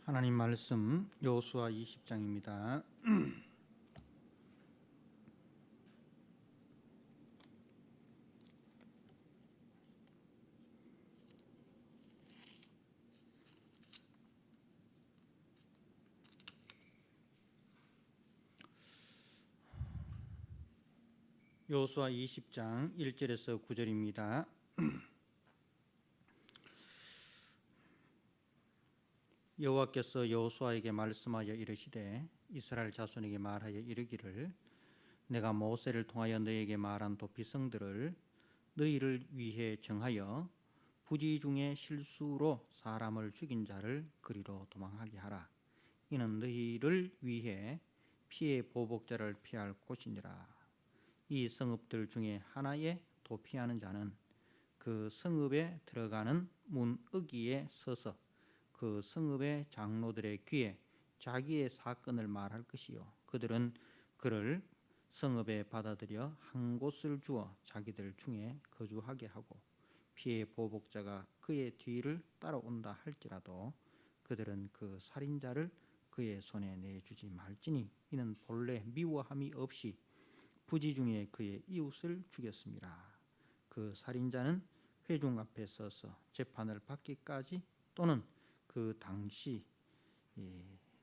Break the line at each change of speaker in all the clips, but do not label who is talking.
하나님 말씀 여호수아 20장입니다. 여호수아 20장 1절에서 9절입니다. 여호와께서 여호수아에게 말씀하여 이르시되 이스라엘 자손에게 말하여 이르기를 내가 모세를 통하여 너에게 말한 도피성들을 너희를 위해 정하여 부지 중에 실수로 사람을 죽인 자를 그리로 도망하게 하라. 이는 너희를 위해 피의 보복자를 피할 곳이니라. 이 성읍들 중에 하나에 도피하는 자는 그 성읍에 들어가는 문 어귀에 서서 그 성읍의 장로들의 귀에 자기의 사건을 말할 것이요 그들은 그를 성읍에 받아들여 한 곳을 주어 자기들 중에 거주하게 하고 피의 보복자가 그의 뒤를 따라온다 할지라도 그들은 그 살인자를 그의 손에 내주지 말지니 이는 본래 미워함이 없이 부지 중에 그의 이웃을 죽였습니다. 그 살인자는 회중 앞에 서서 재판을 받기까지 또는 그 당시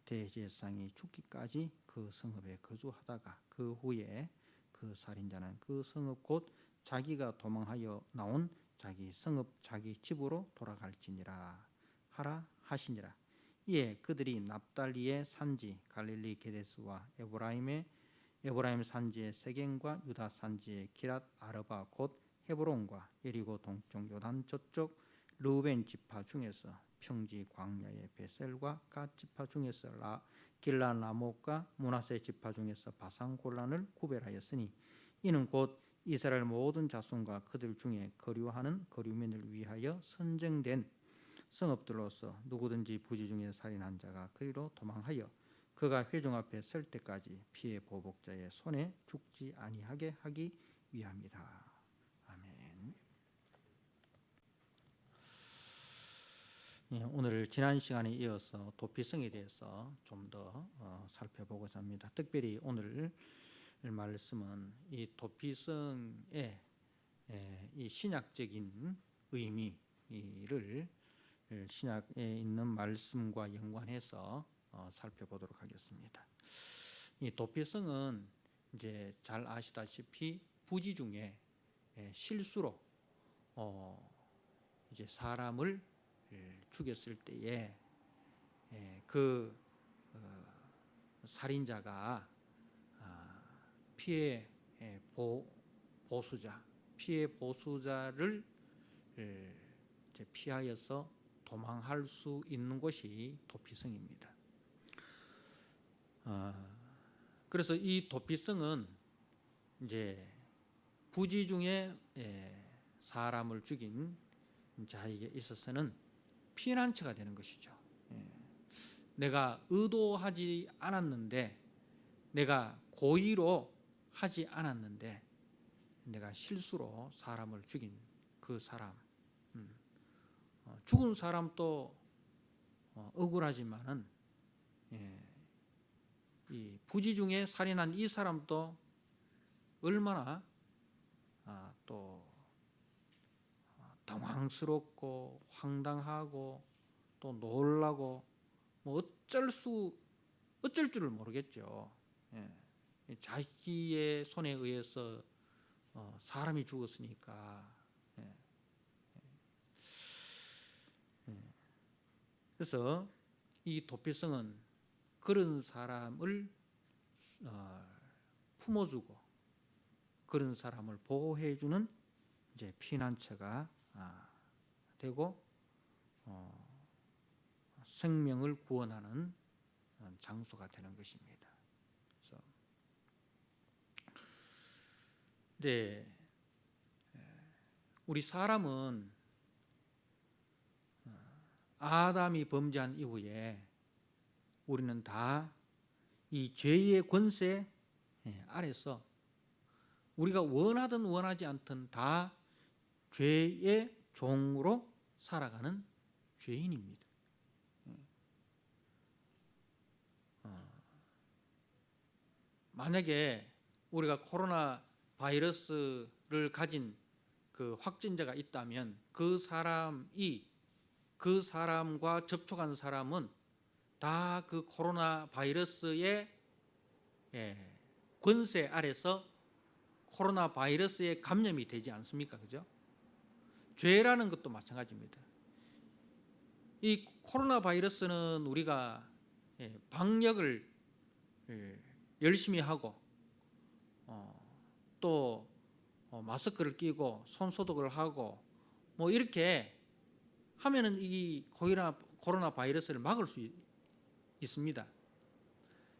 대제사장이 죽기까지 그 성읍에 거주하다가 그 후에 그 살인자는 그 성읍 곧 자기가 도망하여 나온 자기 성읍 자기 집으로 돌아갈지니라 하라 하시니라. 이에 그들이 납달리의 산지 갈릴리 게데스와 에브라임 산지의 세겜과 유다 산지의 기랏 아르바 곧 헤브론과 여리고 동쪽 요단 저쪽 르우벤 지파 중에서 평지 광야의 베셀과 갓 지파 중에서 길라 라못과 므낫세 지파 중에서 바산 골란을 구별하였으니 이는 곧 이스라엘 모든 자손과 그들 중에 거류하는 거류민을 위하여 선정된 성읍들로서 누구든지 부지 중에 살인한 자가 그리로 도망하여 그가 회중 앞에 설 때까지 피의 보복자의 손에 죽지 아니하게 하기 위함이라. 아멘. 오늘 지난 시간에 이어서 도피성에 대해서 좀 더 살펴보고자 합니다. 특별히 오늘 말씀은 이 도피성의 이 신약적인 의미를 신약에 있는 말씀과 연관해서 살펴보도록 하겠습니다. 이 도피성은 이제 잘 아시다시피 부지 중에 실수로 이제 사람을 죽였을 때에 그 살인자가 피해 보수자를 이제 피하여서 도망할 수 있는 곳이 도피성입니다. 그래서 이 도피성은 이제 부지 중에 사람을 죽인 자에게 있어서는 피난처가 되는 것이죠. 내가 의도하지 않았는데, 내가 고의로 하지 않았는데, 내가 실수로 사람을 죽인 그 사람, 죽은 사람도 억울하지만은 이 부지 중에 살인한 이 사람도 얼마나 또 당황스럽고 황당하고 또 놀라고 뭐 어쩔 줄을 모르겠죠. 자기의 손에 의해서 사람이 죽었으니까. 그래서 이 도피성은 그런 사람을 품어주고 그런 사람을 보호해주는 이제 피난처가 되고 생명을 구원하는 장소가 되는 것입니다. 그래서 우리 사람은 아담이 범죄한 이후에 우리는 다 이 죄의 권세 아래서 우리가 원하든 원하지 않든 다 죄의 종으로 살아가는 죄인입니다. 만약에 우리가 코로나 바이러스를 가진 그 확진자가 있다면 그 사람과 접촉한 사람은 다 그 코로나 바이러스의 권세 아래서 코로나 바이러스에 감염이 되지 않습니까? 그죠? 죄라는 것도 마찬가지입니다. 이 코로나 바이러스는 우리가 방역을 열심히 하고 또 마스크를 끼고 손 소독을 하고 뭐 이렇게 하면은 이 코로나 바이러스를 막을 수 있습니다.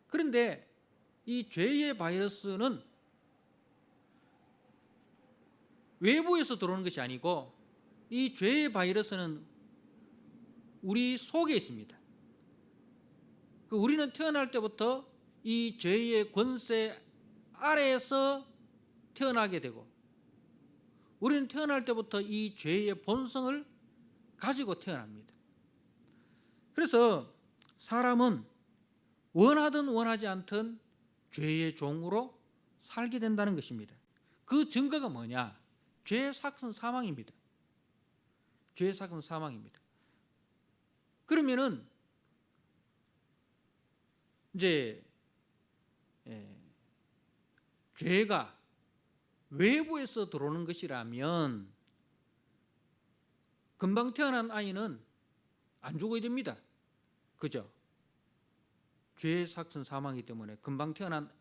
그런데 이 죄의 바이러스는 외부에서 들어오는 것이 아니고 이 죄의 바이러스는 우리 속에 있습니다. 우리는 태어날 때부터 이 죄의 권세 아래에서 태어나게 되고 우리는 태어날 때부터 이 죄의 본성을 가지고 태어납니다. 그래서 사람은 원하든 원하지 않든 죄의 종으로 살게 된다는 것입니다. 그 증거가 뭐냐? 죄의 삭은 사망입니다. 죄의 삭은 사망입니다. 그러면은 이제 죄가 외부에서 들어오는 것이라면 금방 태어난 아이는 안 죽어야 됩니다. 그죠? 죄의 삭은 사망이기 때문에 금방 태어난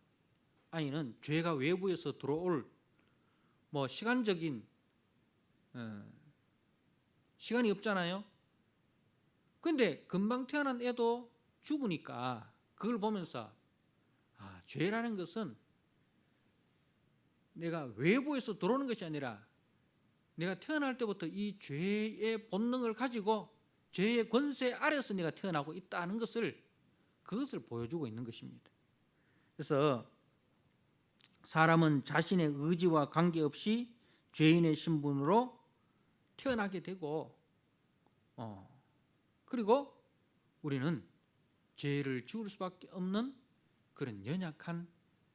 아이는 죄가 외부에서 들어올 뭐 시간적인 시간이 없잖아요. 근데 금방 태어난 애도 죽으니까 그걸 보면서 죄라는 것은 내가 외부에서 들어오는 것이 아니라 내가 태어날 때부터 이 죄의 본능을 가지고 죄의 권세 아래서 내가 태어나고 있다는 그것을 보여주고 있는 것입니다. 그래서 사람은 자신의 의지와 관계없이 죄인의 신분으로 태어나게 되고 그리고 우리는 죄를 지을 수밖에 없는 그런 연약한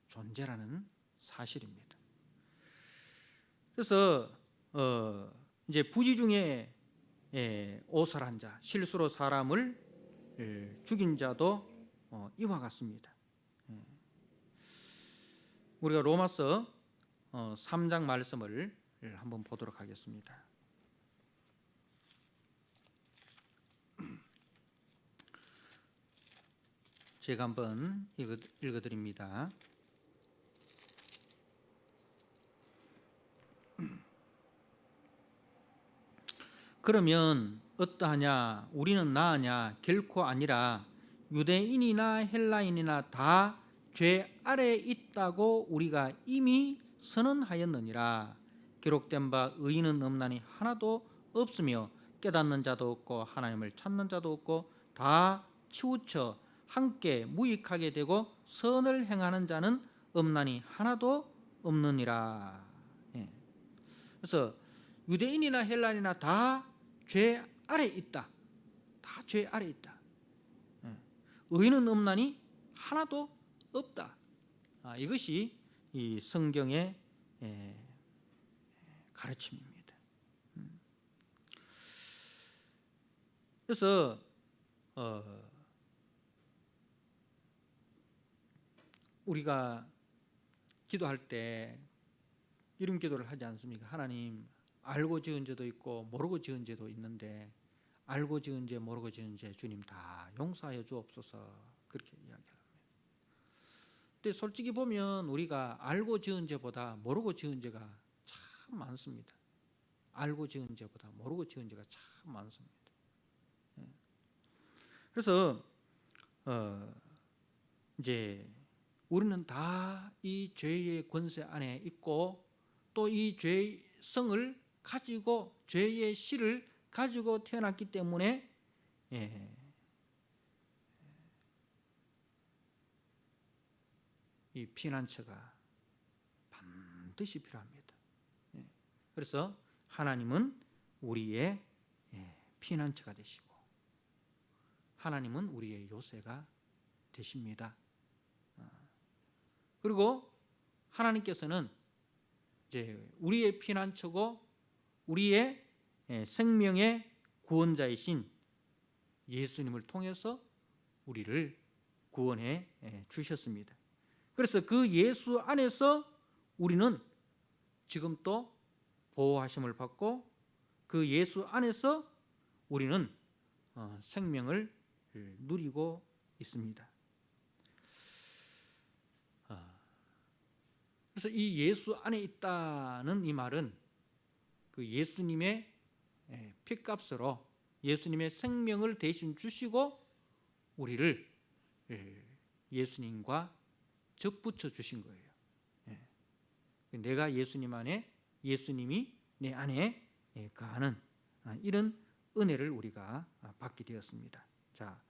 존재라는 사실입니다. 그래서 이제 부지 중에 오살한 자, 실수로 사람을 죽인 자도 이와 같습니다. 우리가 로마서 3장 말씀을 한번 보도록 하겠습니다. 제가 한번 읽어드립니다. 그러면 어떠하냐? 우리는 나으냐? 결코 아니라 유대인이나 헬라인이나 다 죄 아래에 있다고 우리가 이미 선언하였느니라. 기록된 바 의인은 없나니 하나도 없으며 깨닫는 자도 없고 하나님을 찾는 자도 없고 다 치우쳐 함께 무익하게 되고 선을 행하는 자는 없나니 하나도 없느니라. 그래서 유대인이나 헬라인이나 다 죄 아래에 있다. 다 죄 아래에 있다. 의인은 없나니 하나도 없다. 이것이 이 성경의 가르침입니다. 그래서 우리가 기도할 때 이런 기도를 하지 않습니까? 하나님, 알고 지은 죄도 있고 모르고 지은 죄도 있는데 알고 지은 죄 모르고 지은 죄 주님 다 용서하여 주옵소서, 그렇게 이야기합니다. 근데 솔직히 보면 우리가 알고 지은 죄보다 모르고 지은 죄가 참 많습니다. 알고 지은 죄보다 모르고 지은 죄가 참 많습니다. 그래서 이제 우리는 다 이 죄의 권세 안에 있고 또 이 죄성을 가지고 죄의 실을 가지고 태어났기 때문에 이 피난처가 반드시 필요합니다. 그래서 하나님은 우리의 피난처가 되시고 하나님은 우리의 요새가 되십니다. 그리고 하나님께서는 이제 우리의 피난처고 우리의 생명의 구원자이신 예수님을 통해서 우리를 구원해 주셨습니다. 그래서 그 예수 안에서 우리는 지금 또 보호하심을 받고 그 예수 안에서 우리는 생명을 누리고 있습니다. 그래서 이 예수 안에 있다는 이 말은 그 예수님의 피값으로 예수님의 생명을 대신 주시고 우리를 예수님과 접붙여 주신 거예요. 내가 예수님 안에, 예수님이 내 안에 거하는 이런 은혜를 우리가 받게 되었습니다. 자,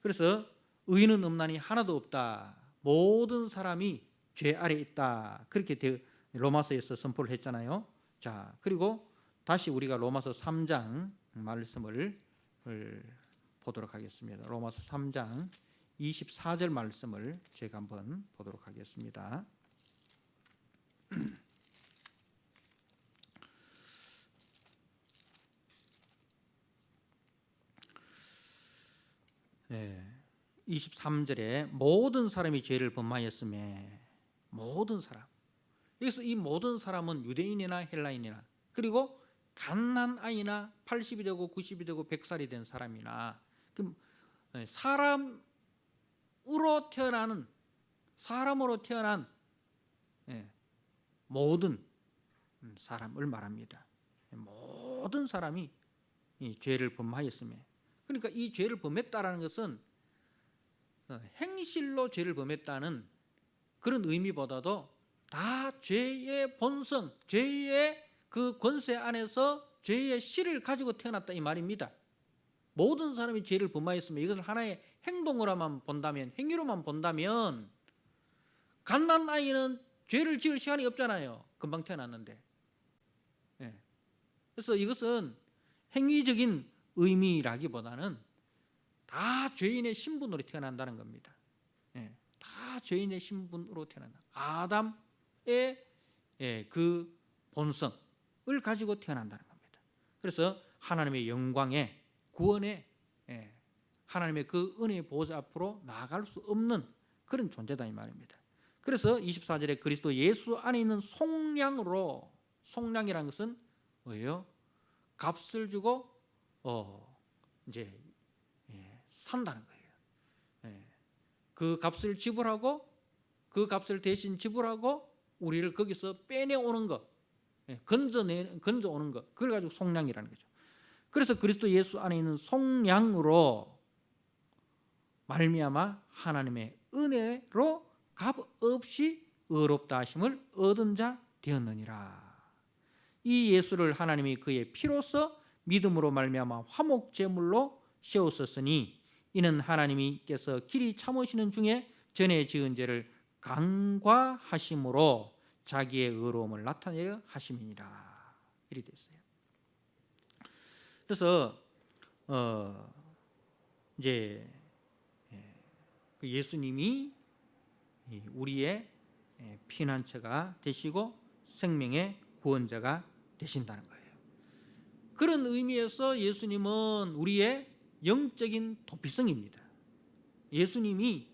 그래서 의인은 없나니 하나도 없다. 모든 사람이 죄 아래 있다. 그렇게 로마서에서 선포를 했잖아요. 자, 그리고 다시 우리가 로마서 3장 말씀을 보도록 하겠습니다. 로마서 3장 24절 말씀을 제가 한번 보도록 하겠습니다. 네, 23절에 모든 사람이 죄를 범하였음에 모든 사람. 여기서 이 모든 사람은 유대인이나 헬라인이나 그리고 갓난 아이나 80이 되고 90이 되고 100살이 된 사람이나 사람으로 태어난 모든 사람을 말합니다. 모든 사람이 이 죄를 범하였음에, 그러니까 이 죄를 범했다라는 것은 행실로 죄를 범했다는 그런 의미보다도 다 죄의 본성, 죄의 그 권세 안에서 죄의 씨를 가지고 태어났다 이 말입니다. 모든 사람이 죄를 범하였으면 이것을 하나의 행동으로만 본다면, 행위로만 본다면 갓난 아이는 죄를 지을 시간이 없잖아요. 금방 태어났는데. 그래서 이것은 행위적인 의미라기보다는 다 죄인의 신분으로 태어난다는 겁니다. 다 죄인의 신분으로 태어난다. 아담의 그 본성을 가지고 태어난다는 겁니다. 그래서 하나님의 영광에, 구원에, 하나님의 그 은혜의 보좌 앞으로 나아갈 수 없는 그런 존재다 이 말입니다. 그래서 24절에 그리스도 예수 안에 있는 속량으로, 속량이라는 것은 뭐예요? 값을 주고 이제 산다는 거예요. 그 값을 지불하고 그 값을 대신 지불하고 우리를 거기서 빼내오는 것, 건져오는 것, 그걸 가지고 속량이라는 거죠. 그래서 그리스도 예수 안에 있는 속량으로 말미암아 하나님의 은혜로 값없이 의롭다 하심을 얻은 자 되었느니라. 이 예수를 하나님이 그의 피로써 믿음으로 말미암아 화목 제물로 세우셨으니 이는 하나님께서 길이 참으시는 중에 전에 지은 죄를 간과하심으로 자기의 의로움을 나타내려 하심이니라. 이렇게 됐어요. 그래서 이제 예수님이 우리의 피난처가 되시고 생명의 구원자가 되신다는 거예요. 그런 의미에서 예수님은 우리의 영적인 도피성입니다. 예수님이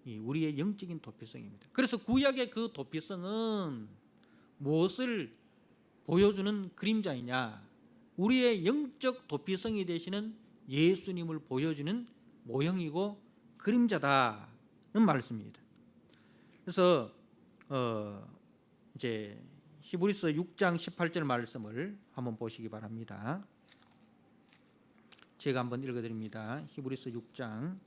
우리의 영적인 도피성입니다. 그래서 구약의 그 도피성은 무엇을 보여주는 그림자이냐? 우리의 영적 도피성이 되시는 예수님을 보여주는 모형이고 그림자다는 말씀입니다. 그래서 이제 히브리서 6장 18절 말씀을 한번 보시기 바랍니다. 제가 한번 읽어드립니다. 히브리서 6장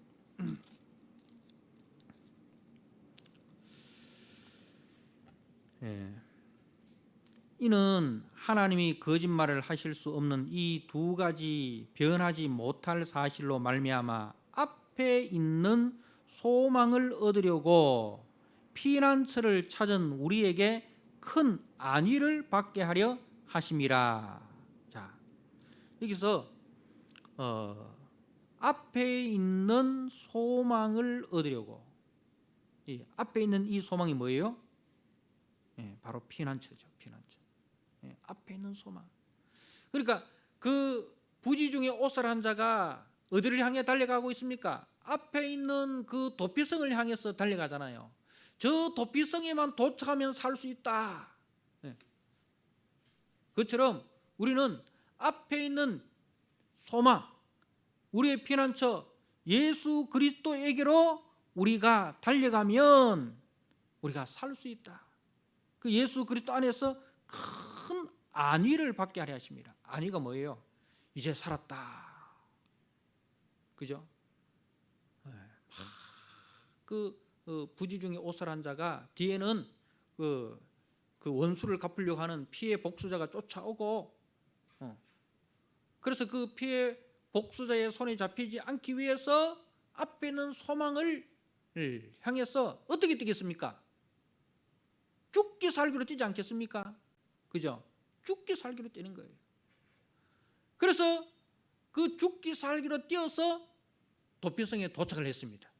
이는 하나님이 거짓말을 하실 수 없는 이 두 가지 변하지 못할 사실로 말미암아 앞에 있는 소망을 얻으려고 피난처를 찾은 우리에게 큰 안위를 받게 하려 하심이라. 자, 여기서 앞에 있는 소망을 얻으려고, 이 앞에 있는 이 소망이 뭐예요? 바로 피난처죠. 피난처. 앞에 있는 소망. 그러니까 그 부지 중에 옷을 한 자가 어디를 향해 달려가고 있습니까? 앞에 있는 그 도피성을 향해서 달려가잖아요. 저 도피성에만 도착하면 살 수 있다. 그처럼 우리는 앞에 있는 소망, 우리의 피난처 예수 그리스도에게로 우리가 달려가면 우리가 살 수 있다. 그 예수 그리스도 안에서 큰 안위를 받게 하려 하십니다. 안위가 뭐예요? 이제 살았다. 그죠? 그 부지 중에 옷을 한 자가 뒤에는 그 원수를 갚으려고 하는 피해 복수자가 쫓아오고, 그래서 그 피해 복수자의 손에 잡히지 않기 위해서 앞에 있는 소망을 향해서 어떻게 뛰겠습니까? 죽기 살기로 뛰지 않겠습니까? 그죠? 죽기 살기로 뛰는 거예요. 그래서 그 죽기 살기로 뛰어서 도피성에 도착을 했습니다.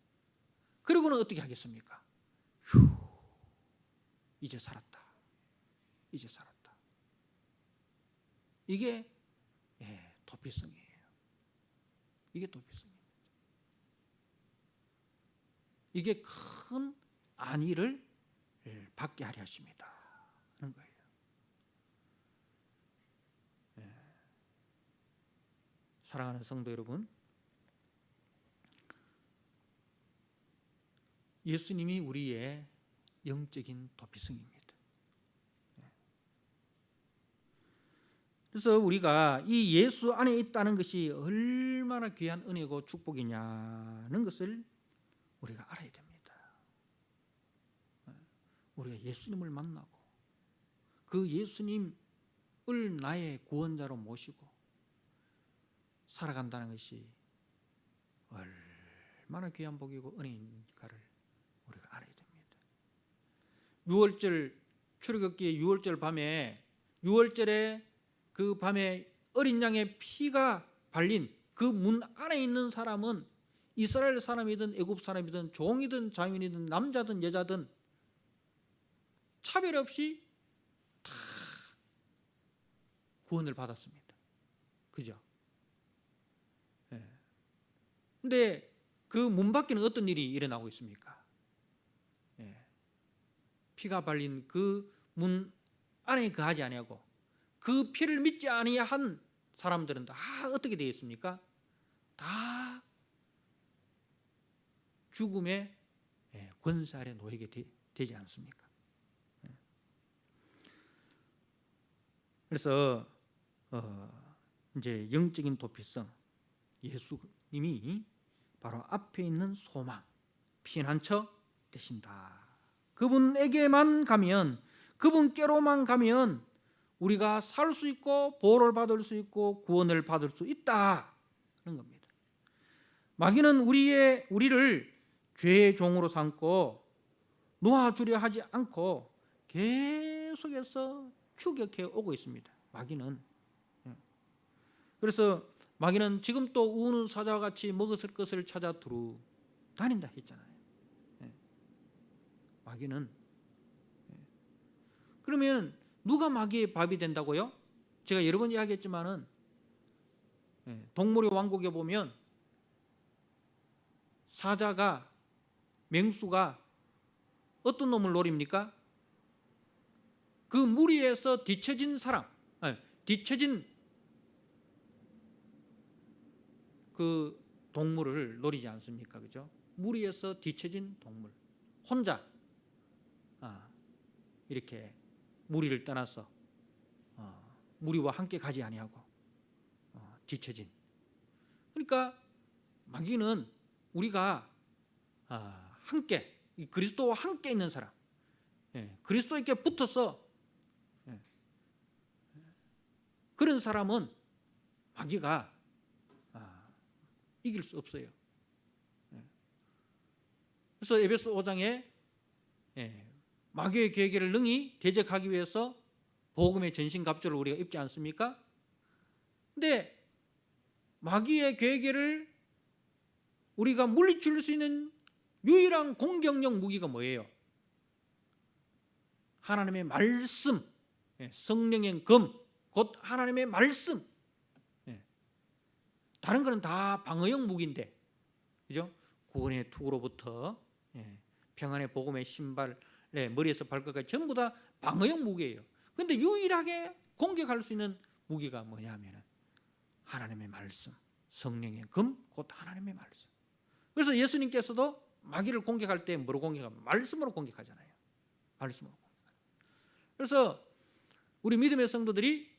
그리고는 어떻게 하겠습니까? 이제 살았다. 이제 살았다. 이게 도피성이에요. 이게 도피성입니다. 이게 큰 안위를 받게 하려 하십니다. 하는 거예요. 사랑하는 성도 여러분, 예수님이 우리의 영적인 도피성입니다. 그래서 우리가 이 예수 안에 있다는 것이 얼마나 귀한 은혜고 축복이냐는 것을 우리가 알아야 됩니다. 우리가 예수님을 만나고 그 예수님을 나의 구원자로 모시고 살아간다는 것이 얼마나 귀한 복이고 은혜인가를 우리가 알아야 됩니다. 6월절 출애굽기 6월절 밤에 6월절에 그 밤에 어린 양의 피가 발린 그 문 안에 있는 사람은 이스라엘 사람이든 애굽 사람이든 종이든 자유인이든 남자든 여자든 차별 없이 다 구원을 받았습니다. 그죠? 근데 그 문 밖에는 어떤 일이 일어나고 있습니까? 피가 발린 그 문 안에 거하지 아니하고 그 피를 믿지 아니한 사람들은 다 어떻게 되어 있습니까? 다 죽음의 권세 아래 놓이게 되지 않습니까? 그래서 이제 영적인 도피성, 예수님이 바로 앞에 있는 소망, 피난처 되신다. 그분에게만 가면, 그분께로만 가면 우리가 살 수 있고 보호를 받을 수 있고 구원을 받을 수 있다는 겁니다. 마귀는 우리를 죄의 종으로 삼고 놓아주려 하지 않고 계속해서 추격해 오고 있습니다. 마귀는. 그래서 마귀는 지금 또 우는 사자와 같이 먹을 것을 찾아 두루 다닌다 했잖아요. 마귀는. 그러면 누가 마귀의 밥이 된다고요? 제가 여러 번 이야기했지만은 동물의 왕국에 보면 사자가, 맹수가 어떤 놈을 노립니까? 그 무리에서 뒤처진 사람, 뒤처진 그 동물을 노리지 않습니까? 그죠? 무리에서 뒤처진 동물, 혼자 이렇게 무리를 떠나서 무리와 함께 가지 아니하고 뒤처진. 그러니까 마귀는 우리가 함께, 그리스도와 함께 있는 사람, 그리스도에게 붙어서 그런 사람은 마귀가 이길 수 없어요. 그래서 에베소 5장에 마귀의 계획을 능히 대적하기 위해서 복음의 전신갑주를 우리가 입지 않습니까? 근데 마귀의 계획을 우리가 물리칠 수 있는 유일한 공격력 무기가 뭐예요? 하나님의 말씀, 성령의 검, 곧 하나님의 말씀. 다른 거는 다 방어용 무기인데, 그죠? 구원의 투구로부터 평안의 복음의 신발, 머리에서 발끝까지 전부 다 방어용 무기예요. 그런데 유일하게 공격할 수 있는 무기가 뭐냐면 하나님의 말씀, 성령의 검, 곧 하나님의 말씀. 그래서 예수님께서도 마귀를 공격할 때 뭐로 공격하면 말씀으로 공격하잖아요. 말씀으로 공격하잖아요. 그래서 우리 믿음의 성도들이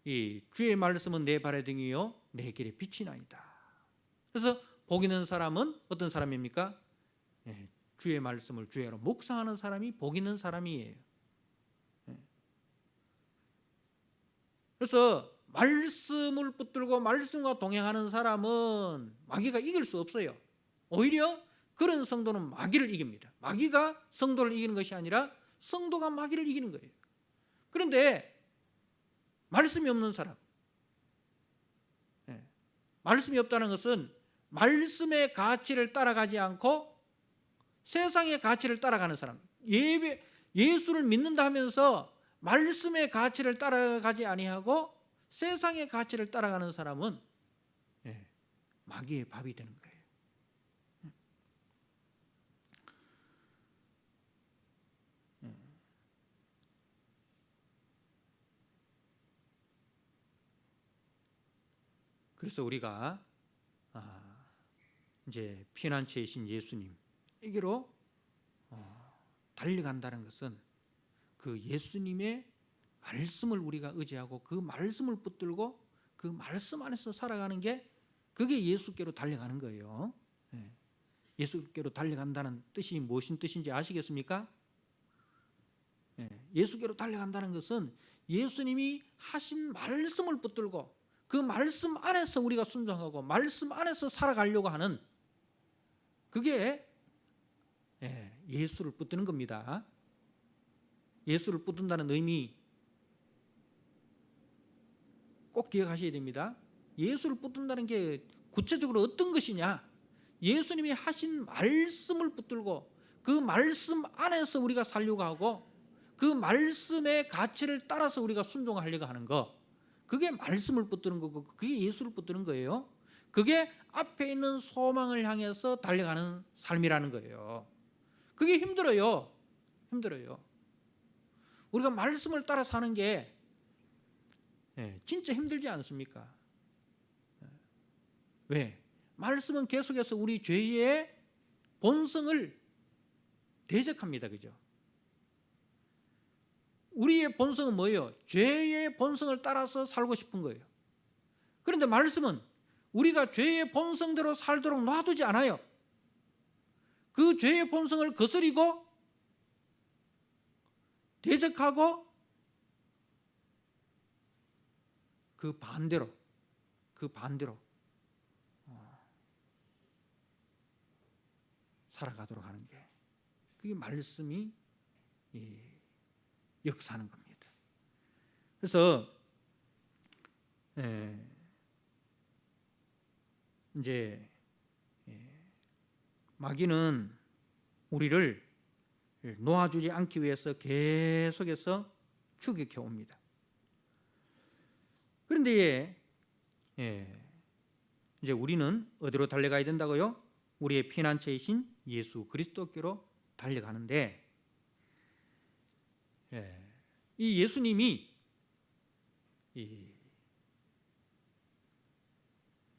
이 주의 말씀은 내 발의 등이요 내 길의 빛이나이다. 그래서 복 있는 사람은 어떤 사람입니까? 주의 말씀을 주야로 묵상하는 사람이 복 있는 사람이에요. 그래서 말씀을 붙들고 말씀과 동행하는 사람은 마귀가 이길 수 없어요. 오히려 그런 성도는 마귀를 이깁니다. 마귀가 성도를 이기는 것이 아니라 성도가 마귀를 이기는 거예요. 그런데 말씀이 없는 사람, 말씀이 없다는 것은 말씀의 가치를 따라가지 않고 세상의 가치를 따라가는 사람, 예수를 믿는다 하면서 말씀의 가치를 따라가지 아니하고 세상의 가치를 따라가는 사람은 마귀의 밥이 되는 거예요. 그래서 우리가 이제 피난처이신 예수님에게로 달려간다는 것은 그 예수님의 말씀을 우리가 의지하고 그 말씀을 붙들고 그 말씀 안에서 살아가는 게 그게 예수께로 달려가는 거예요. 예수께로 달려간다는 뜻이 무엇인 뜻인지 아시겠습니까? 예수께로 달려간다는 것은 예수님이 하신 말씀을 붙들고 그 말씀 안에서 우리가 순종하고 말씀 안에서 살아가려고 하는 그게 예수를 붙드는 겁니다. 예수를 붙든다는 의미 꼭 기억하셔야 됩니다. 예수를 붙든다는 게 구체적으로 어떤 것이냐? 예수님이 하신 말씀을 붙들고 그 말씀 안에서 우리가 살려고 하고 그 말씀의 가치를 따라서 우리가 순종하려고 하는 거, 그게 말씀을 붙드는 거고 그게 예수를 붙드는 거예요. 그게 앞에 있는 소망을 향해서 달려가는 삶이라는 거예요. 그게 힘들어요. 우리가 말씀을 따라 사는 게 진짜 힘들지 않습니까? 왜? 말씀은 계속해서 우리 죄의 본성을 대적합니다. 그죠? 우리의 본성은 뭐예요? 죄의 본성을 따라서 살고 싶은 거예요. 그런데 말씀은 우리가 죄의 본성대로 살도록 놔두지 않아요. 그 죄의 본성을 거스리고 대적하고 그 반대로 살아가도록 하는 게 그게 말씀이 역사하는 겁니다. 그래서 이제 마귀는 우리를 놓아주지 않기 위해서 계속해서 추격해 옵니다. 그런데 이제 우리는 어디로 달려가야 된다고요? 우리의 피난처이신 예수 그리스도께로 달려가는데 이 예수님이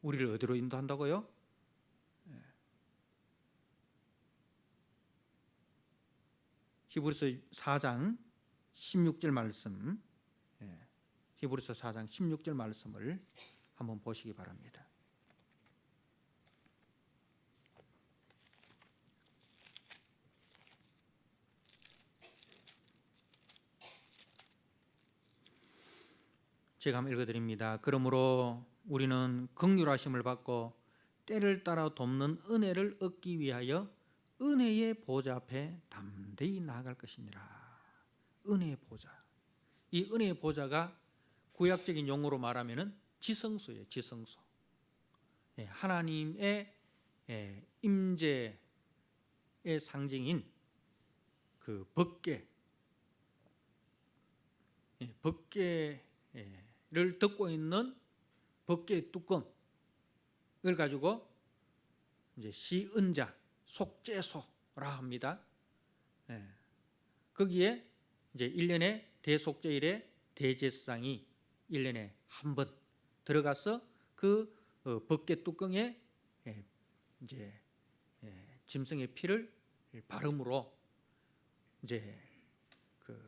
우리를 어디로 인도한다고요? 히브리서 4장 16절 말씀, 히브리서 4장 16절 말씀을 한번 보시기 바랍니다. 제가 한번 읽어드립니다. 그러므로 우리는 긍휼하심을 받고 때를 따라 돕는 은혜를 얻기 위하여 은혜의 보좌 앞에 담대히 나아갈 것이니라. 은혜의 보좌. 이 은혜의 보좌가 구약적인 용어로 말하면 지성소예요. 지성소. 하나님의 임재, 상징인 그 법궤, 법궤를 덮고 있는 법궤 뚜껑을 가지고 이제 시은자, 속죄소라 합니다. 거기에 이제 1년에 대속죄일에 대제사장이 1년에 한 번 들어가서 그 법궤 뚜껑에 이제 짐승의 피를 바름으로 이제 그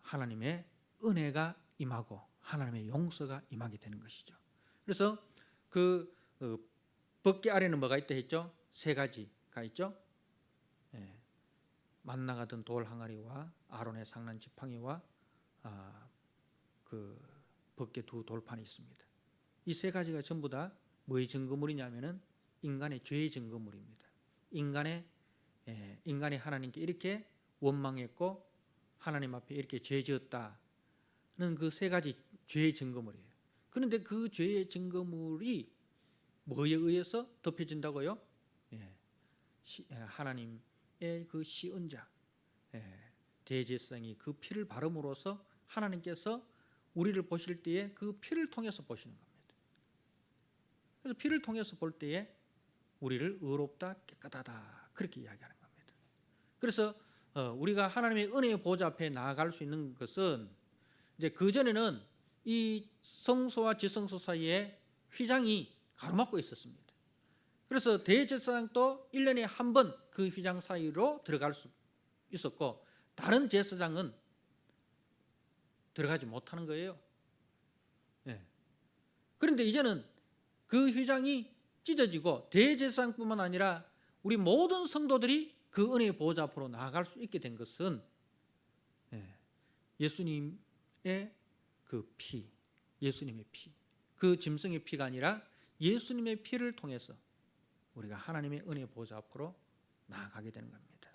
하나님의 은혜가 임하고 하나님의 용서가 임하게 되는 것이죠. 그래서 그 법궤 아래는 뭐가 있다 했죠? 세 가지가 있죠. 만나가던 돌 항아리와 아론의 상난 지팡이와 그 법궤 두 돌판이 있습니다. 이 세 가지가 전부 다 뭐의 증거물이냐면은 인간의 죄의 증거물입니다. 인간이 하나님께 이렇게 원망했고 하나님 앞에 이렇게 죄 지었다는 그 세 가지 죄의 증거물이에요. 그런데 그 죄의 증거물이 뭐에 의해서 덮여진다고요? 하나님의 그 시은자, 대제사장이 그 피를 바름으로써 하나님께서 우리를 보실 때에 그 피를 통해서 보시는 겁니다. 그래서 피를 통해서 볼 때에 우리를 의롭다 깨끗하다 그렇게 이야기하는 겁니다. 그래서 우리가 하나님의 은혜의 보좌 앞에 나아갈 수 있는 것은 이제 그전에는 이 성소와 지성소 사이에 휘장이 가로막고 있었습니다. 그래서 대제사장도 1년에 한 번 그 휘장 사이로 들어갈 수 있었고 다른 제사장은 들어가지 못하는 거예요. 그런데 이제는 그 휘장이 찢어지고 대제사장뿐만 아니라 우리 모든 성도들이 그 은혜의 보좌 앞으로 나아갈 수 있게 된 것은 예수님의 그 피, 예수님의 피, 그 짐승의 피가 아니라 예수님의 피를 통해서 우리가 하나님의 은혜의 보좌 앞으로 나아가게 되는 겁니다.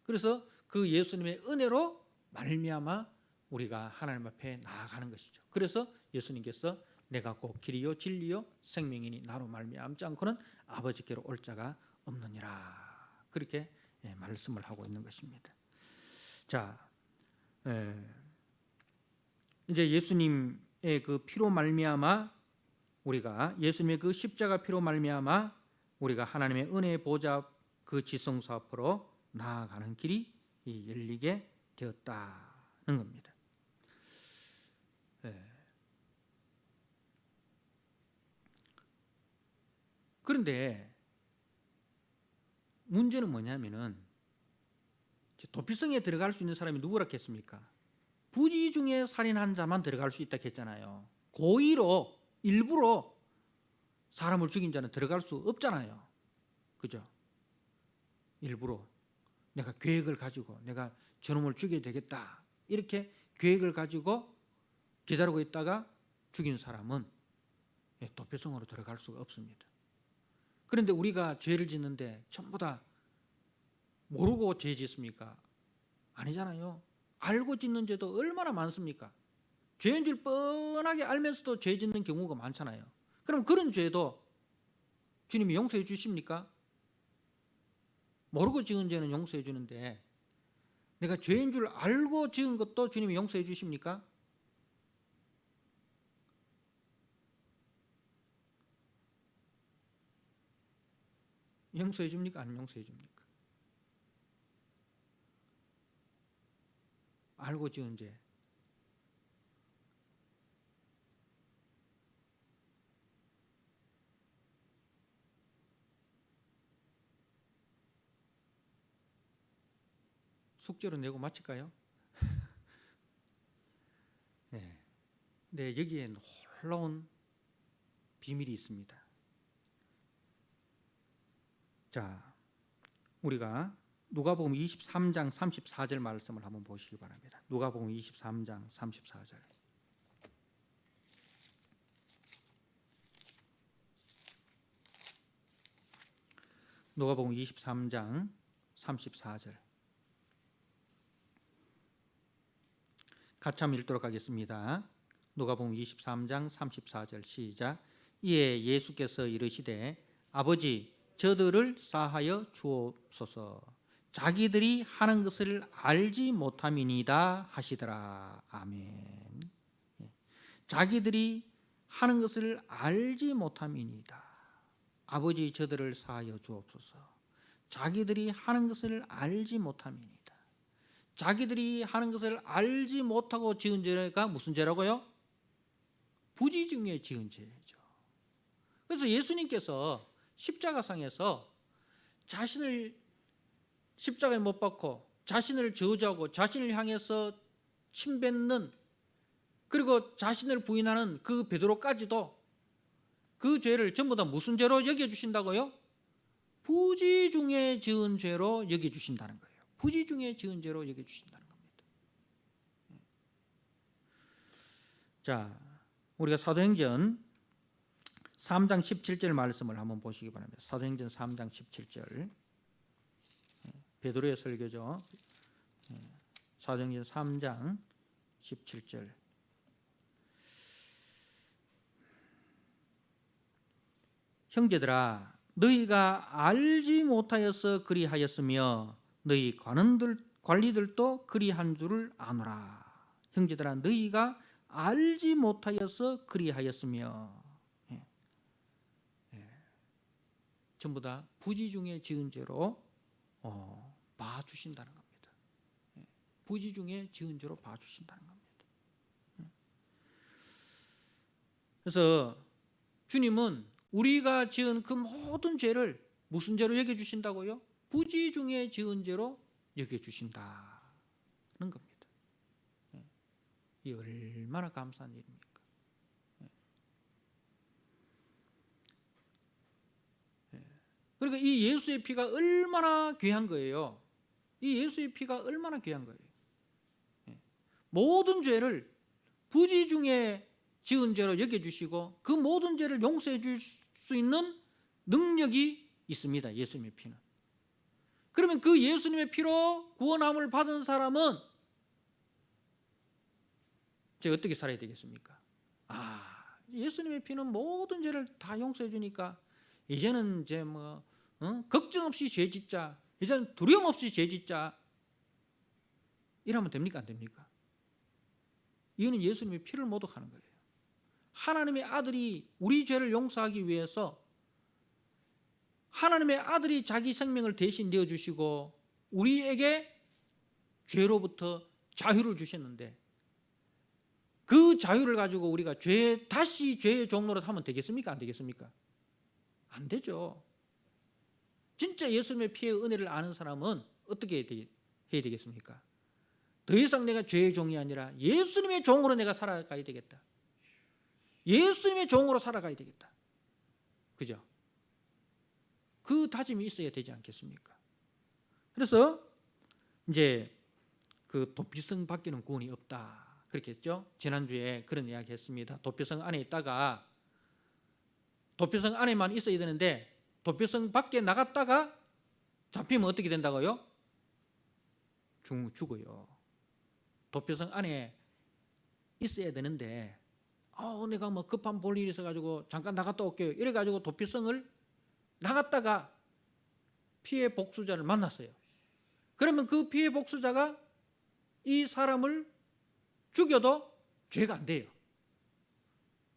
그래서 그 예수님의 은혜로 말미암아 우리가 하나님 앞에 나아가는 것이죠. 그래서 예수님께서 내가 곧 길이요 진리요 생명이니 나로 말미암지 않고는 아버지께로 올 자가 없느니라 그렇게 말씀을 하고 있는 것입니다. 자, 이제 예수님의 그 피로 말미암아 우리가 예수님의 그 십자가 피로 말미암아 우리가 하나님의 은혜의 보좌 그 지성소 앞으로 나아가는 길이 열리게 되었다는 겁니다. 그런데 문제는 뭐냐면은 도피성에 들어갈 수 있는 사람이 누구라 했습니까? 부지 중에 살인한 자만 들어갈 수 있다 했잖아요. 고의로 일부러 사람을 죽인 자는 들어갈 수 없잖아요. 그죠? 일부러 내가 계획을 가지고 내가 저놈을 죽여야 되겠다 이렇게 계획을 가지고 기다리고 있다가 죽인 사람은 도피성으로 들어갈 수가 없습니다. 그런데 우리가 죄를 짓는데 전부 다 모르고 죄 짓습니까? 아니잖아요. 알고 짓는 죄도 얼마나 많습니까? 죄인 줄 뻔하게 알면서도 죄 짓는 경우가 많잖아요. 그럼 그런 죄도 주님이 용서해 주십니까? 모르고 지은 죄는 용서해 주는데 내가 죄인 줄 알고 지은 것도 주님이 용서해 주십니까? 용서해 줍니까? 안 용서해 줍니까? 알고 지은 죄. 숙제로 내고 마칠까요? 네. 근데 여기에 놀라운 비밀이 있습니다. 자, 우리가 누가복음 23장 34절 말씀을 한번 보시기 바랍니다. 누가복음 23장 34절. 누가복음 23장 34절. 같이 한번 읽도록 하겠습니다. 누가복음 23장 34절 시작. 이에 예수께서 이르시되 아버지 저들을 사하여 주옵소서. 자기들이 하는 것을 알지 못함이니이다 하시더라. 아멘. 자기들이 하는 것을 알지 못함이니이다. 아버지 저들을 사하여 주옵소서. 자기들이 하는 것을 알지 못함이니이다. 자기들이 하는 것을 알지 못하고 지은 죄가 무슨 죄라고요? 부지 중에 지은 죄죠. 그래서 예수님께서 십자가상에서 자신을 십자가에 못 박고 자신을 저주하고 자신을 향해서 침뱉는, 그리고 자신을 부인하는 그 베드로까지도 그 죄를 전부 다 무슨 죄로 여겨주신다고요? 부지 중에 지은 죄로 여겨주신다는 거예요. 부지 중에 지은 죄로 여겨주신다는 겁니다. 자, 우리가 사도행전 3장 17절 말씀을 한번 보시기 바랍니다. 사도행전 3장 17절. 베드로의 설교죠. 사도행전 3장 17절. 형제들아, 너희가 알지 못하여서 그리하였으며 너희 관리들도 그리한 줄을 아노라. 형제들아, 너희가 알지 못하여서 그리하였으며, 전부 다 부지 중에 지은 죄로 봐주신다는 겁니다. 부지 중에 지은 죄로 봐주신다는 겁니다. 그래서 주님은 우리가 지은 그 모든 죄를 무슨 죄로 여겨주신다고요? 부지 중에 지은 죄로 여겨주신다는 겁니다. 이 얼마나 감사한 일입니까? 그러니까 이 예수의 피가 얼마나 귀한 거예요. 이 예수의 피가 얼마나 귀한 거예요. 모든 죄를 부지 중에 지은 죄로 여겨주시고 그 모든 죄를 용서해 줄 수 있는 능력이 있습니다. 예수님의 피는. 그러면 그 예수님의 피로 구원함을 받은 사람은 제가 어떻게 살아야 되겠습니까? 예수님의 피는 모든 죄를 다 용서해 주니까 이제는 이제 걱정 없이 죄 짓자, 이제는 두려움 없이 죄 짓자, 이러면 됩니까? 안 됩니까? 이거는 예수님의 피를 모독하는 거예요. 하나님의 아들이 우리 죄를 용서하기 위해서 하나님의 아들이 자기 생명을 대신 내어주시고 우리에게 죄로부터 자유를 주셨는데, 그 자유를 가지고 우리가 다시 죄의 종노릇 하면 되겠습니까? 안 되겠습니까? 안 되죠. 진짜 예수님의 피의 은혜를 아는 사람은 어떻게 해야 되겠습니까? 더 이상 내가 죄의 종이 아니라 예수님의 종으로 내가 살아가야 되겠다. 예수님의 종으로 살아가야 되겠다. 그죠? 그 다짐이 있어야 되지 않겠습니까? 그래서 이제 그 도피성 밖에는 구원이 없다, 그렇게 했죠. 지난주에 그런 이야기 했습니다. 도피성 안에 있다가 도피성 안에만 있어야 되는데 도피성 밖에 나갔다가 잡히면 어떻게 된다고요? 죽어요. 도피성 안에 있어야 되는데 내가 급한 볼 일이 있어가지고 잠깐 나갔다 올게요, 이래가지고 도피성을 나갔다가 피해 복수자를 만났어요. 그러면 그 피해 복수자가 이 사람을 죽여도 죄가 안 돼요.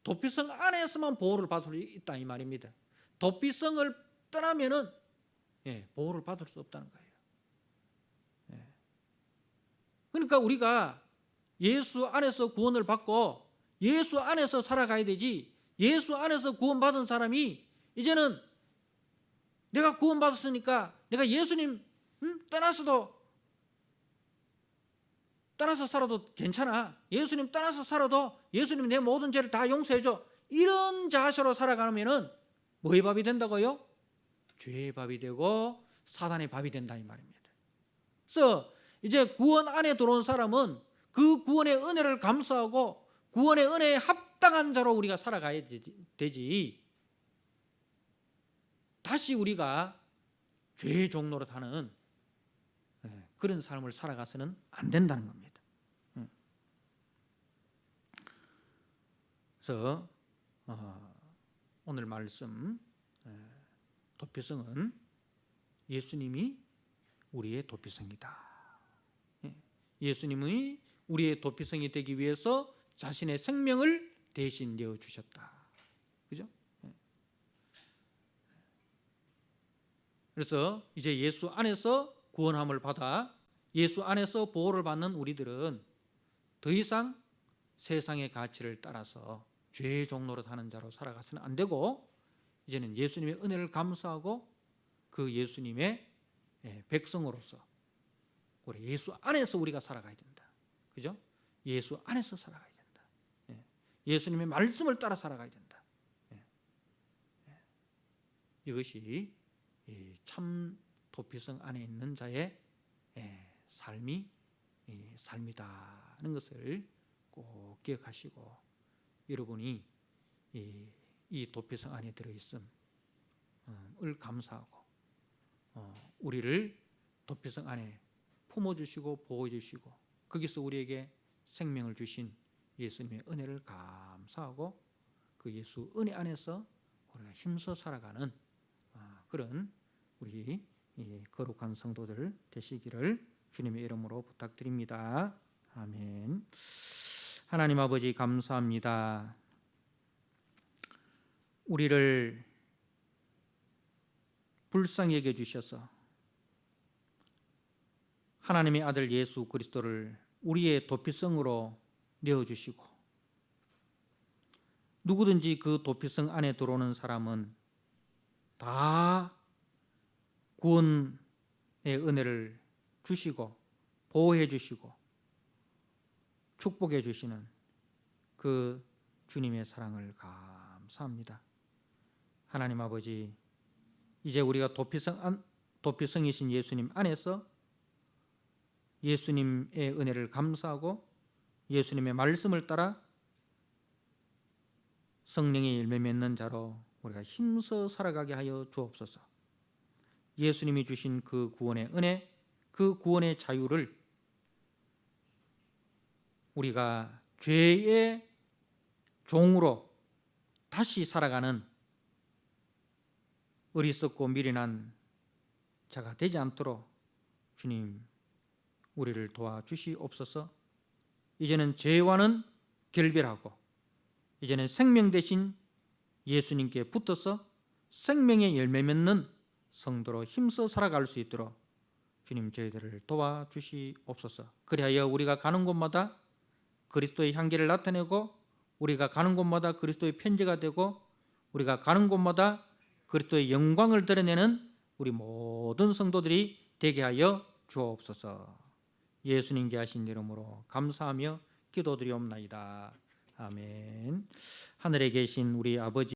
도피성 안에서만 보호를 받을 수 있다 이 말입니다. 도피성을 떠나면은 보호를 받을 수 없다는 거예요. 그러니까 우리가 예수 안에서 구원을 받고 예수 안에서 살아가야 되지, 예수 안에서 구원받은 사람이 이제는 내가 구원받았으니까 내가 예수님 떠나서 살아도 괜찮아, 예수님 떠나서 살아도 예수님 내 모든 죄를 다 용서해줘, 이런 자세로 살아가면은 뭐의 밥이 된다고요? 죄의 밥이 되고 사단의 밥이 된다 이 말입니다. 그래서 이제 구원 안에 들어온 사람은 그 구원의 은혜를 감사하고 구원의 은혜에 합당한 자로 우리가 살아가야 되지, 다시 우리가 죄의 종노릇 하는 그런 삶을 살아가서는 안 된다는 겁니다. 그래서 오늘 말씀 도피성은 예수님이 우리의 도피성이다. 예수님이 우리의 도피성이 되기 위해서 자신의 생명을 대신 내어주셨다. 그죠? 그래서 이제 예수 안에서 구원함을 받아 예수 안에서 보호를 받는 우리들은 더 이상 세상의 가치를 따라서 죄의 종로로 하는 자로 살아가서는 안 되고, 이제는 예수님의 은혜를 감사하고 그 예수님의 백성으로서 우리 예수 안에서 우리가 살아가야 된다. 그죠? 예수 안에서 살아가야 된다. 예수님의 말씀을 따라 살아가야 된다. 이것이 참 도피성 안에 있는 자의 삶이다는 것을 꼭 기억하시고, 여러분이 이 도피성 안에 들어있음을 감사하고 우리를 도피성 안에 품어주시고 보호해주시고 거기서 우리에게 생명을 주신 예수님의 은혜를 감사하고 그 예수 은혜 안에서 우리가 힘써 살아가는 그런 우리 거룩한 성도들 되시기를 주님의 이름으로 부탁드립니다. 아멘. 하나님 아버지 감사합니다. 우리를 불쌍히 여겨주셔서 하나님의 아들 예수 그리스도를 우리의 도피성으로 내어주시고, 누구든지 그 도피성 안에 들어오는 사람은 다 구원의 은혜를 주시고 보호해 주시고 축복해 주시는 그 주님의 사랑을 감사합니다. 하나님 아버지, 이제 우리가 도피성이신 예수님 안에서 예수님의 은혜를 감사하고 예수님의 말씀을 따라 성령의 열매 맺는 자로 우리가 힘써 살아가게 하여 주옵소서. 예수님이 주신 그 구원의 은혜, 그 구원의 자유를 우리가 죄의 종으로 다시 살아가는 어리석고 미련한 자가 되지 않도록 주님 우리를 도와주시옵소서. 이제는 죄와는 결별하고 이제는 생명 대신 예수님께 붙어서 생명의 열매 맺는 성도로 힘써 살아갈 수 있도록 주님 저희들을 도와주시옵소서. 그리하여 우리가 가는 곳마다 그리스도의 향기를 나타내고 우리가 가는 곳마다 그리스도의 편지가 되고 우리가 가는 곳마다 그리스도의 영광을 드러내는 우리 모든 성도들이 되게 하여 주옵소서. 예수님께 하신 이름으로 감사하며 기도드리옵나이다. 아멘. 하늘에 계신 우리 아버지